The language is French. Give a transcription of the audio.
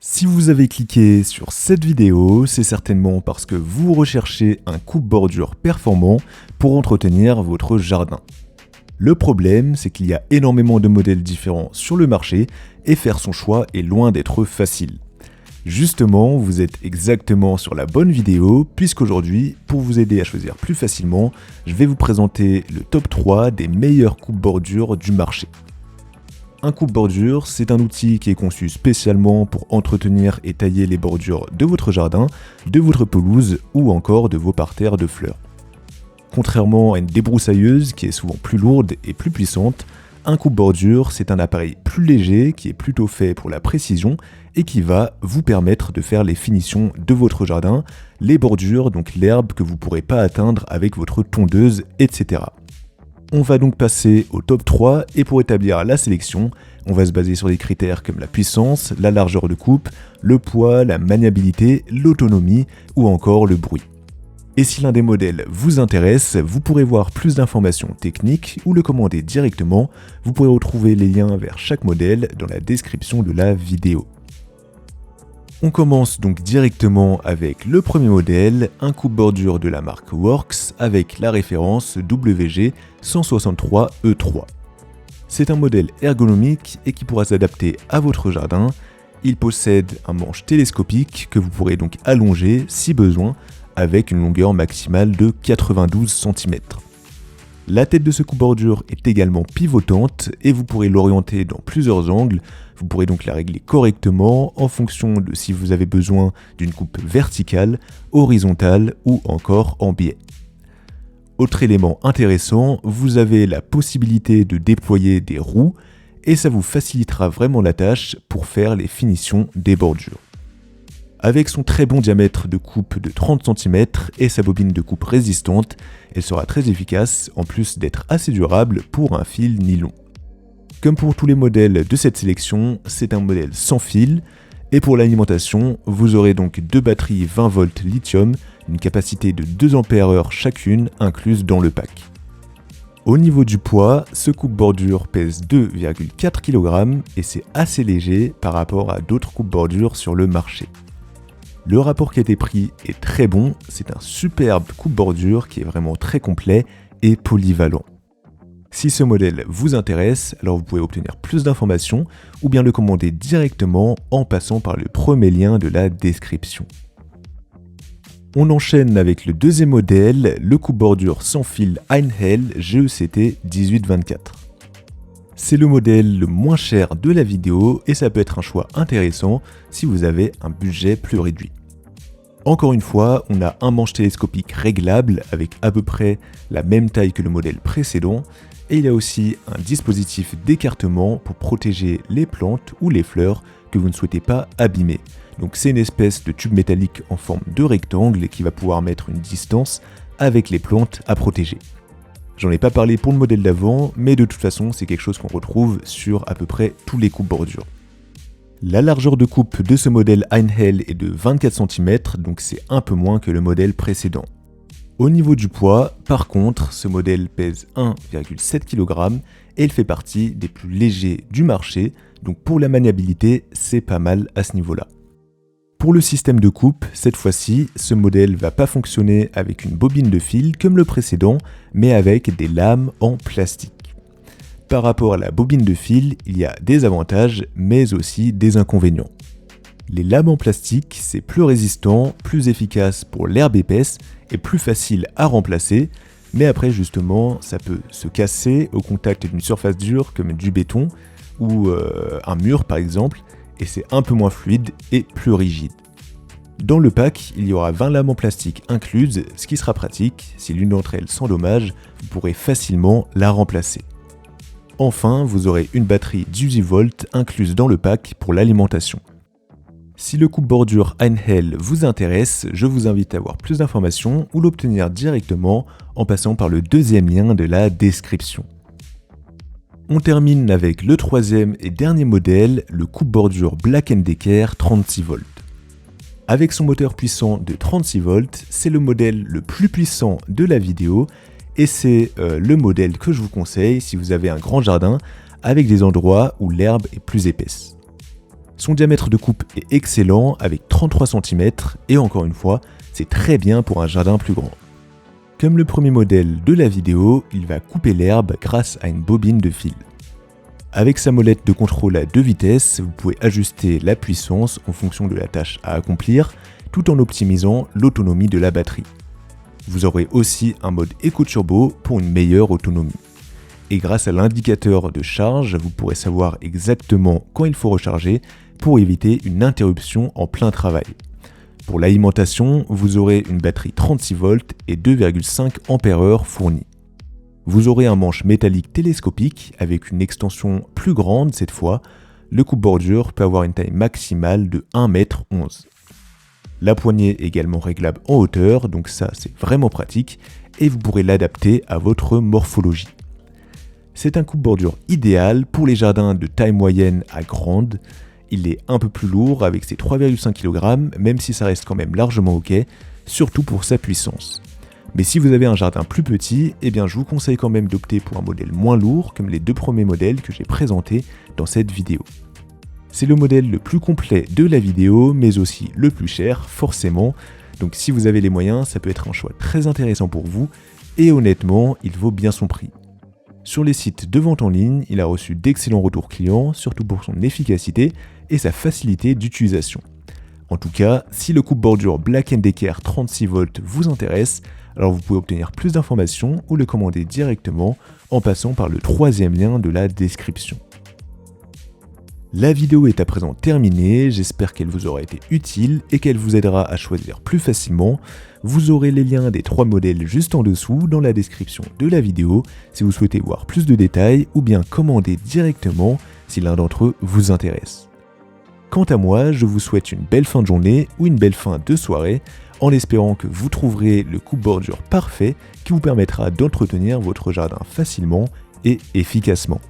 Si vous avez cliqué sur cette vidéo, c'est certainement parce que vous recherchez un coupe-bordure performant pour entretenir votre jardin. Le problème, c'est qu'il y a énormément de modèles différents sur le marché et faire son choix est loin d'être facile. Justement, vous êtes exactement sur la bonne vidéo puisqu'aujourd'hui, pour vous aider à choisir plus facilement, je vais vous présenter le top 3 des meilleurs coupe-bordures du marché. Un coupe-bordure, c'est un outil qui est conçu spécialement pour entretenir et tailler les bordures de votre jardin, de votre pelouse ou encore de vos parterres de fleurs. Contrairement à une débroussailleuse qui est souvent plus lourde et plus puissante, un coupe-bordure, c'est un appareil plus léger qui est plutôt fait pour la précision et qui va vous permettre de faire les finitions de votre jardin, les bordures, donc l'herbe que vous ne pourrez pas atteindre avec votre tondeuse, etc. On va donc passer au top 3 et pour établir la sélection, on va se baser sur des critères comme la puissance, la largeur de coupe, le poids, la maniabilité, l'autonomie ou encore le bruit. Et si l'un des modèles vous intéresse, vous pourrez voir plus d'informations techniques ou le commander directement. Vous pourrez retrouver les liens vers chaque modèle dans la description de la vidéo. On commence donc directement avec le premier modèle, un coupe-bordure de la marque Works avec la référence WG163E3. C'est un modèle ergonomique et qui pourra s'adapter à votre jardin. Il possède un manche télescopique que vous pourrez donc allonger si besoin avec une longueur maximale de 92 cm. La tête de ce coupe-bordure est également pivotante et vous pourrez l'orienter dans plusieurs angles. Vous pourrez donc la régler correctement en fonction de si vous avez besoin d'une coupe verticale, horizontale ou encore en biais. Autre élément intéressant, vous avez la possibilité de déployer des roues et ça vous facilitera vraiment la tâche pour faire les finitions des bordures. Avec son très bon diamètre de coupe de 30 cm et sa bobine de coupe résistante, elle sera très efficace en plus d'être assez durable pour un fil nylon. Comme pour tous les modèles de cette sélection, c'est un modèle sans fil et pour l'alimentation, vous aurez donc deux batteries 20 volts lithium, une capacité de 2 Ah chacune incluse dans le pack. Au niveau du poids, ce coupe-bordure pèse 2,4 kg et c'est assez léger par rapport à d'autres coupe-bordures sur le marché. Le rapport qualité-prix est très bon, c'est un superbe coupe-bordure qui est vraiment très complet et polyvalent. Si ce modèle vous intéresse, alors vous pouvez obtenir plus d'informations ou bien le commander directement en passant par le premier lien de la description. On enchaîne avec le deuxième modèle, le coupe-bordure sans fil Einhell GECT 1824. C'est le modèle le moins cher de la vidéo et ça peut être un choix intéressant si vous avez un budget plus réduit. Encore une fois, on a un manche télescopique réglable avec à peu près la même taille que le modèle précédent et il y a aussi un dispositif d'écartement pour protéger les plantes ou les fleurs que vous ne souhaitez pas abîmer. Donc c'est une espèce de tube métallique en forme de rectangle qui va pouvoir mettre une distance avec les plantes à protéger. J'en ai pas parlé pour le modèle d'avant, mais de toute façon c'est quelque chose qu'on retrouve sur à peu près tous les coupe-bordures. La largeur de coupe de ce modèle Einhell est de 24 cm, donc c'est un peu moins que le modèle précédent. Au niveau du poids, par contre, ce modèle pèse 1,7 kg et il fait partie des plus légers du marché, donc pour la maniabilité, c'est pas mal à ce niveau-là. Pour le système de coupe, cette fois-ci, ce modèle va pas fonctionner avec une bobine de fil comme le précédent, mais avec des lames en plastique. Par rapport à la bobine de fil, il y a des avantages, mais aussi des inconvénients. Les lames en plastique, c'est plus résistant, plus efficace pour l'herbe épaisse et plus facile à remplacer, mais après justement, ça peut se casser au contact d'une surface dure comme du béton ou un mur par exemple, et c'est un peu moins fluide et plus rigide. Dans le pack, il y aura 20 lames en plastique incluses, ce qui sera pratique, si l'une d'entre elles s'endommage, vous pourrez facilement la remplacer. Enfin, vous aurez une batterie 18 volts incluse dans le pack pour l'alimentation. Si le coupe-bordure Einhell vous intéresse, je vous invite à voir plus d'informations ou l'obtenir directement en passant par le deuxième lien de la description. On termine avec le troisième et dernier modèle, le coupe-bordure Black & Decker 36 volts. Avec son moteur puissant de 36 volts, c'est le modèle le plus puissant de la vidéo et c'est le modèle que je vous conseille si vous avez un grand jardin avec des endroits où l'herbe est plus épaisse. Son diamètre de coupe est excellent avec 33 cm et encore une fois, c'est très bien pour un jardin plus grand. Comme le premier modèle de la vidéo, il va couper l'herbe grâce à une bobine de fil. Avec sa molette de contrôle à 2 vitesses, vous pouvez ajuster la puissance en fonction de la tâche à accomplir, tout en optimisant l'autonomie de la batterie. Vous aurez aussi un mode éco-turbo pour une meilleure autonomie. Et grâce à l'indicateur de charge, vous pourrez savoir exactement quand il faut recharger pour éviter une interruption en plein travail. Pour l'alimentation, vous aurez une batterie 36 volts et 2,5 Ah fournis. Vous aurez un manche métallique télescopique avec une extension plus grande cette fois. Le coupe-bordure peut avoir une taille maximale de 1,11 m. La poignée est également réglable en hauteur, donc ça c'est vraiment pratique, et vous pourrez l'adapter à votre morphologie. C'est un coupe-bordure idéal pour les jardins de taille moyenne à grande. Il est un peu plus lourd avec ses 3,5 kg, même si ça reste quand même largement ok, surtout pour sa puissance. Mais si vous avez un jardin plus petit, eh bien je vous conseille quand même d'opter pour un modèle moins lourd, comme les 2 premiers modèles que j'ai présentés dans cette vidéo. C'est le modèle le plus complet de la vidéo, mais aussi le plus cher, forcément. Donc si vous avez les moyens, ça peut être un choix très intéressant pour vous, et honnêtement, il vaut bien son prix. Sur les sites de vente en ligne, il a reçu d'excellents retours clients, surtout pour son efficacité et sa facilité d'utilisation. En tout cas, si le coupe-bordure Black & Decker 36 volts vous intéresse, alors vous pouvez obtenir plus d'informations ou le commander directement en passant par le 3e lien de la description. La vidéo est à présent terminée, j'espère qu'elle vous aura été utile et qu'elle vous aidera à choisir plus facilement. Vous aurez les liens des 3 modèles juste en dessous dans la description de la vidéo si vous souhaitez voir plus de détails ou bien commander directement si l'un d'entre eux vous intéresse. Quant à moi, je vous souhaite une belle fin de journée ou une belle fin de soirée en espérant que vous trouverez le coupe-bordure parfait qui vous permettra d'entretenir votre jardin facilement et efficacement.